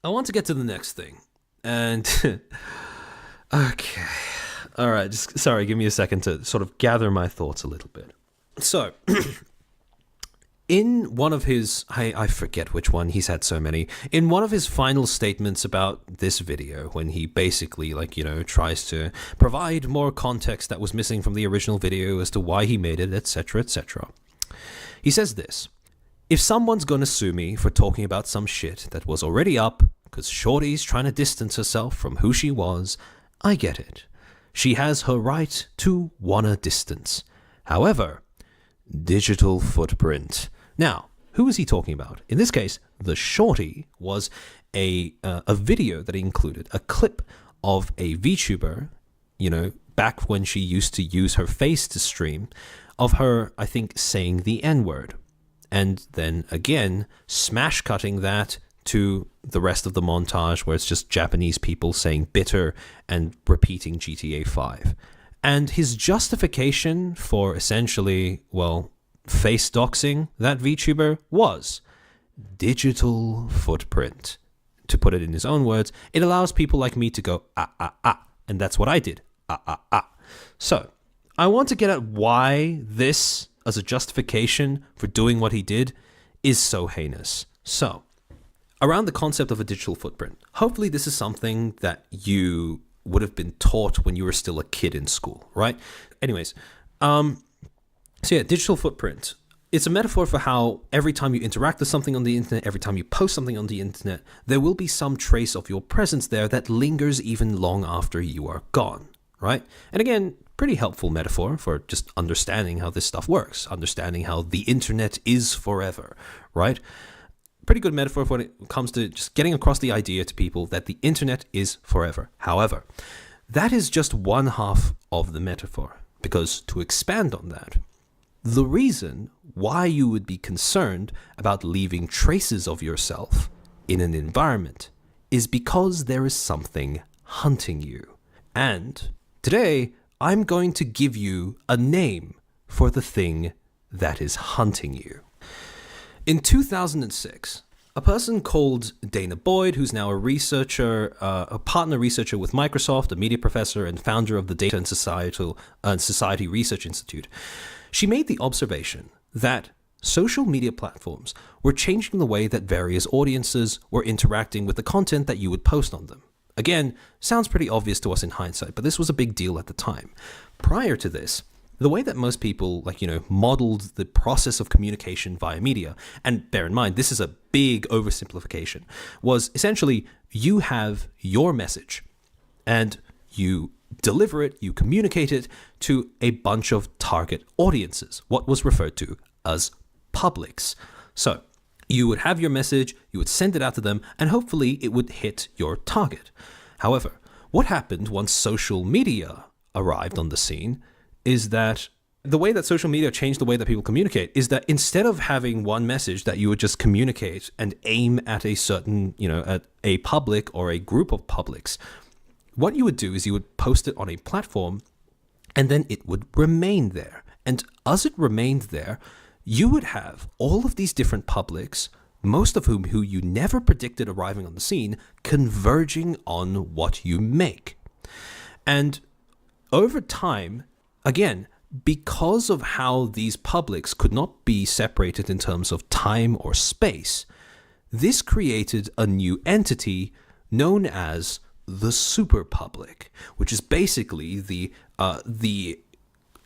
I want to get to the next thing. And okay. All right, just sorry, give me a second to sort of gather my thoughts a little bit. So, in one of his, I forget which one, he's had so many, in one of his final statements about this video, when he basically, tries to provide more context that was missing from the original video as to why he made it, etc., etc., he says this: if someone's gonna sue me for talking about some shit that was already up, because Shorty's trying to distance herself from who she was, I get it. She has her right to wanna distance. However, digital footprint. Now, who is he talking about? In this case, the Shorty was a video that included a clip of a VTuber, back when she used to use her face to stream, of her, I think, saying the N-word. And then again, smash cutting that to the rest of the montage where it's just Japanese people saying bitter and repeating GTA 5. And his justification for essentially, face doxing that VTuber was digital footprint. To put it in his own words, it allows people like me to go, ah, ah, ah. And that's what I did, ah, ah, ah. So, I want to get at why this, as a justification for doing what he did, is so heinous. So, around the concept of a digital footprint, hopefully this is something that you would have been taught when you were still a kid in school, right? Anyways, digital footprint. It's a metaphor for how every time you interact with something on the internet, every time you post something on the internet, there will be some trace of your presence there that lingers even long after you are gone, right? And again, pretty helpful metaphor for just understanding how this stuff works, understanding how the internet is forever, right? Pretty good metaphor when it comes to just getting across the idea to people that the internet is forever. However, that is just one half of the metaphor, because to expand on that, the reason why you would be concerned about leaving traces of yourself in an environment is because there is something hunting you. And today, I'm going to give you a name for the thing that is hunting you. In 2006, a person called Dana Boyd, who's now a researcher, a partner researcher with Microsoft, a media professor, and founder of the Data and Society Research Institute, she made the observation that social media platforms were changing the way that various audiences were interacting with the content that you would post on them. Again, sounds pretty obvious to us in hindsight, but this was a big deal at the time. Prior to this, the way that most people, modeled the process of communication via media, and bear in mind, this is a big oversimplification, was essentially you have your message and you deliver it, you communicate it to a bunch of target audiences, what was referred to as publics. So you would have your message, you would send it out to them, and hopefully it would hit your target. However, what happened once social media arrived on the scene is that the way that social media changed the way that people communicate is that instead of having one message that you would just communicate and aim at a certain, at a public or a group of publics, what you would do is you would post it on a platform and then it would remain there. And as it remained there, you would have all of these different publics, most of who you never predicted arriving on the scene, converging on what you make. And over time, again, because of how these publics could not be separated in terms of time or space, this created a new entity known as the superpublic, which is basically the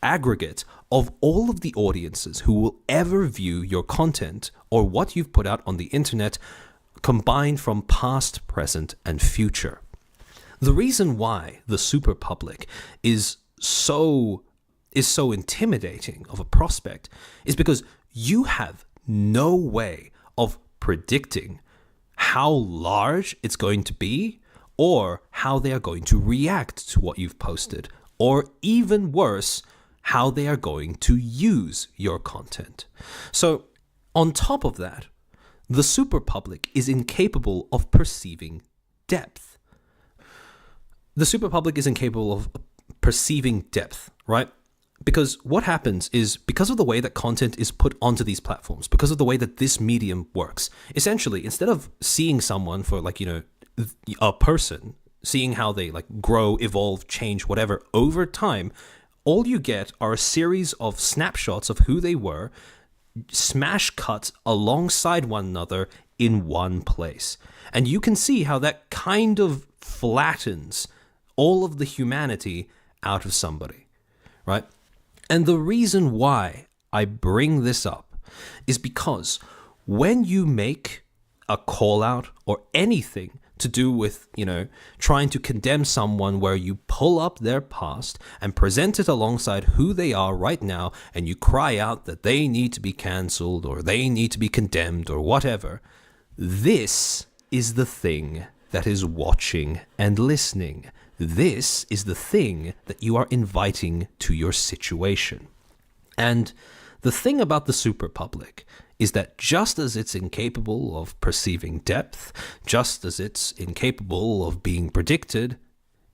aggregate of all of the audiences who will ever view your content or what you've put out on the internet, combined from past, present, and future. The reason why the superpublic is so intimidating of a prospect is because you have no way of predicting how large it's going to be or how they are going to react to what you've posted, or even worse, how they are going to use your content. So, on top of that, the superpublic is incapable of perceiving depth. The superpublic is incapable of perceiving depth, right? Because what happens is, because of the way that content is put onto these platforms, because of the way that this medium works, essentially, instead of seeing someone for like, a person, seeing how they like grow, evolve, change, whatever, over time, all you get are a series of snapshots of who they were, smash cut alongside one another in one place. And you can see how that kind of flattens all of the humanity out of somebody, right? And the reason why I bring this up is because when you make a call out or anything to do with, trying to condemn someone, where you pull up their past and present it alongside who they are right now, and you cry out that they need to be cancelled or they need to be condemned or whatever, this is the thing that is watching and listening. This is the thing that you are inviting to your situation. And the thing about the super public is that just as it's incapable of perceiving depth, just as it's incapable of being predicted,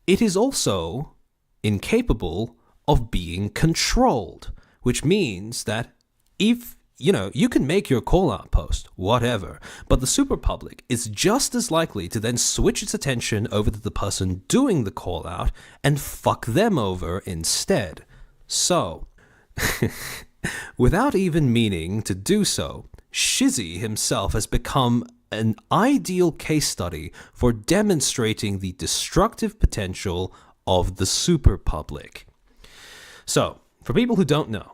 it is also incapable of being controlled, which means that if you can make your call-out post, whatever, but the super public is just as likely to then switch its attention over to the person doing the call-out and fuck them over instead. So, without even meaning to do so, Shizzy himself has become an ideal case study for demonstrating the destructive potential of the super public. So, for people who don't know,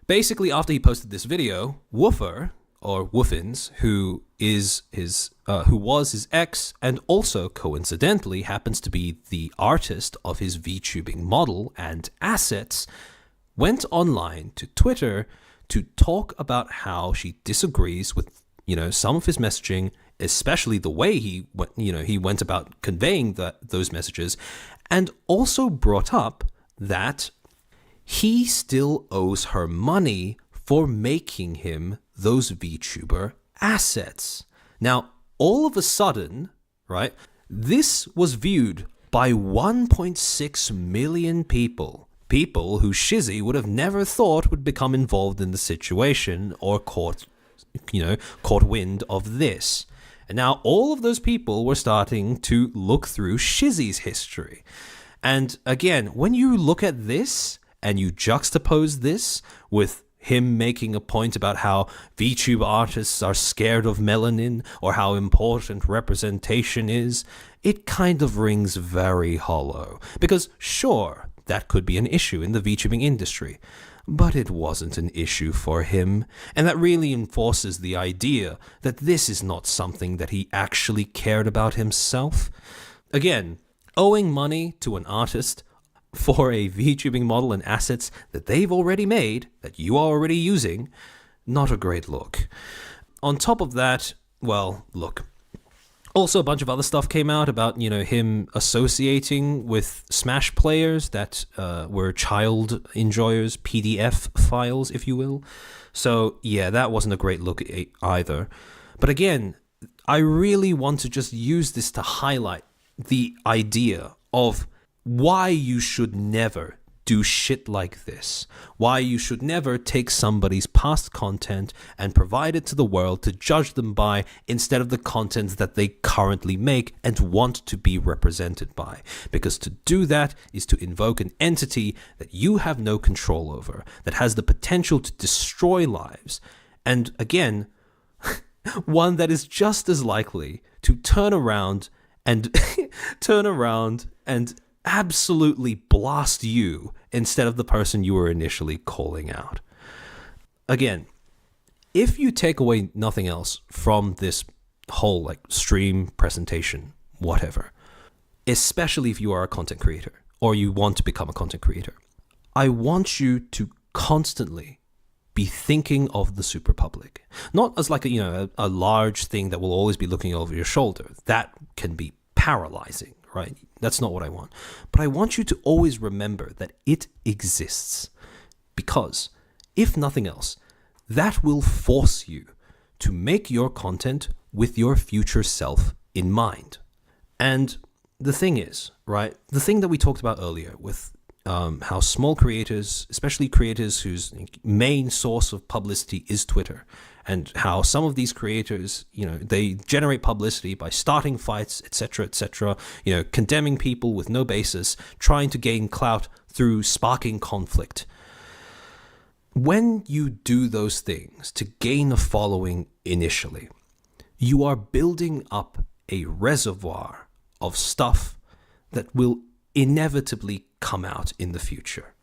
basically, after he posted this video, Woofer, or Woofins, who was his ex, and also coincidentally happens to be the artist of his VTubing model and assets, went online to Twitter to talk about how she disagrees with, some of his messaging, especially the way he went about conveying those messages, and also brought up that he still owes her money for making him those VTuber assets. Now, all of a sudden, right, this was viewed by 1.6 million people who Shizzy would have never thought would become involved in the situation or caught wind of this. And now all of those people were starting to look through Shizzy's history. And again, when you look at this, and you juxtapose this with him making a point about how VTuber artists are scared of melanin or how important representation is, it kind of rings very hollow. Because sure, that could be an issue in the VTubing industry, but it wasn't an issue for him, and that really enforces the idea that this is not something that he actually cared about himself. Again, owing money to an artist for a VTubing model and assets that they've already made, that you are already using, not a great look. On top of that, well, look, also a bunch of other stuff came out about, him associating with Smash players that were child enjoyers, PDF files, if you will. So, yeah, that wasn't a great look either. But again, I really want to just use this to highlight the idea of why you should never do shit like this. Why you should never take somebody's past content and provide it to the world to judge them by instead of the content that they currently make and want to be represented by. Because to do that is to invoke an entity that you have no control over, that has the potential to destroy lives. And again, one that is just as likely to turn around and absolutely blast you instead of the person you were initially calling out. Again, if you take away nothing else from this whole stream, presentation, whatever, especially if you are a content creator or you want to become a content creator, I want you to constantly be thinking of the super public, not as a large thing that will always be looking over your shoulder. That can be paralyzing, right? That's not what I want. But I want you to always remember that it exists, because if nothing else, that will force you to make your content with your future self in mind. And the thing is, right, the thing that we talked about earlier with how small creators, especially creators whose main source of publicity is Twitter, and how some of these creators, they generate publicity by starting fights, etc., condemning people with no basis, trying to gain clout through sparking conflict. When you do those things to gain a following initially, you are building up a reservoir of stuff that will inevitably come out in the future.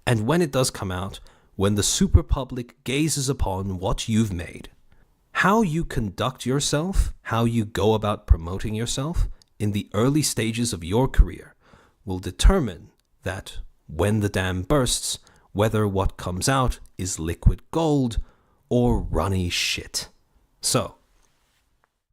And when it does come out, when the super public gazes upon what you've made, how you conduct yourself, how you go about promoting yourself in the early stages of your career will determine that when the dam bursts, whether what comes out is liquid gold or runny shit. So,